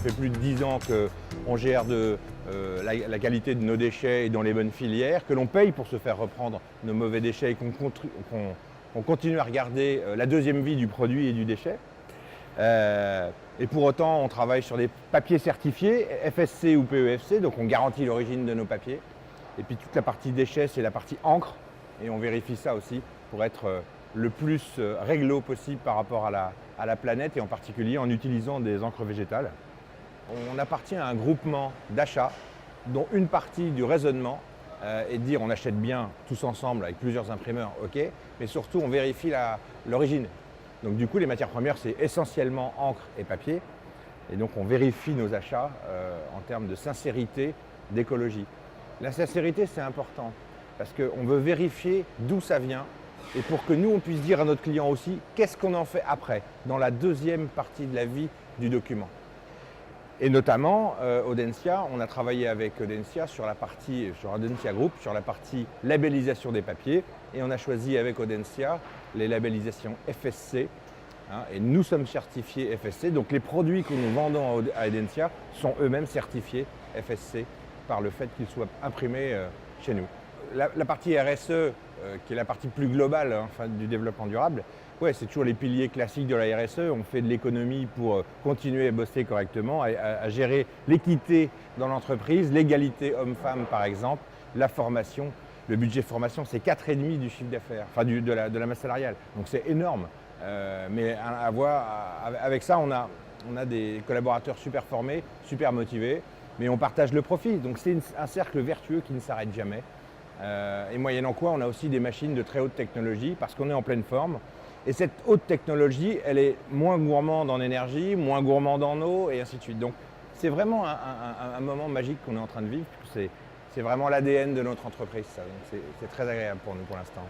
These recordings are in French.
fait plus de 10 ans qu'on gère la qualité de nos déchets dans les bonnes filières, que l'on paye pour se faire reprendre nos mauvais déchets et qu'on continue à regarder la deuxième vie du produit et du déchet. Et pour autant, on travaille sur des papiers certifiés, FSC ou PEFC, donc on garantit l'origine de nos papiers. Et puis toute la partie déchets, c'est la partie encre, et on vérifie ça aussi pour être le plus réglo possible par rapport à la planète, et en particulier en utilisant des encres végétales. On appartient à un groupement d'achat dont une partie du raisonnement est de dire on achète bien tous ensemble avec plusieurs imprimeurs, ok, mais surtout on vérifie l'origine. Donc du coup les matières premières c'est essentiellement encre et papier, et donc on vérifie nos achats en termes de sincérité, d'écologie. La sincérité c'est important parce qu'on veut vérifier d'où ça vient, et pour que nous on puisse dire à notre client aussi qu'est-ce qu'on en fait après, dans la deuxième partie de la vie du document. Et notamment, Audencia, on a travaillé avec Audencia sur Audencia Group, sur la partie labellisation des papiers, et on a choisi avec Audencia les labellisations FSC, et nous sommes certifiés FSC, donc les produits que nous vendons à Audencia sont eux-mêmes certifiés FSC par le fait qu'ils soient imprimés chez nous. La partie RSE, qui est la partie plus globale du développement durable, ouais, c'est toujours les piliers classiques de la RSE. On fait de l'économie pour continuer à bosser correctement, à gérer l'équité dans l'entreprise, l'égalité homme-femme par exemple, la formation. Le budget formation, c'est 4,5 du chiffre d'affaires, de la masse salariale. Donc c'est énorme. Mais avec ça, on a des collaborateurs super formés, super motivés, mais on partage le profit. Donc c'est un cercle vertueux qui ne s'arrête jamais. Et moyennant quoi, on a aussi des machines de très haute technologie parce qu'on est en pleine forme. Et cette haute technologie, elle est moins gourmande en énergie, moins gourmande en eau, et ainsi de suite. Donc c'est vraiment un moment magique qu'on est en train de vivre. C'est vraiment l'ADN de notre entreprise, ça. Donc c'est très agréable pour nous pour l'instant.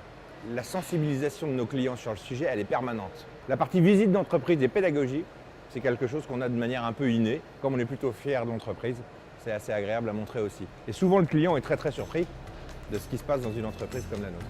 La sensibilisation de nos clients sur le sujet, elle est permanente. La partie visite d'entreprise et pédagogie, c'est quelque chose qu'on a de manière un peu innée. Comme on est plutôt fier de l'entreprise, c'est assez agréable à montrer aussi. Et souvent, le client est très très surpris de ce qui se passe dans une entreprise comme la nôtre.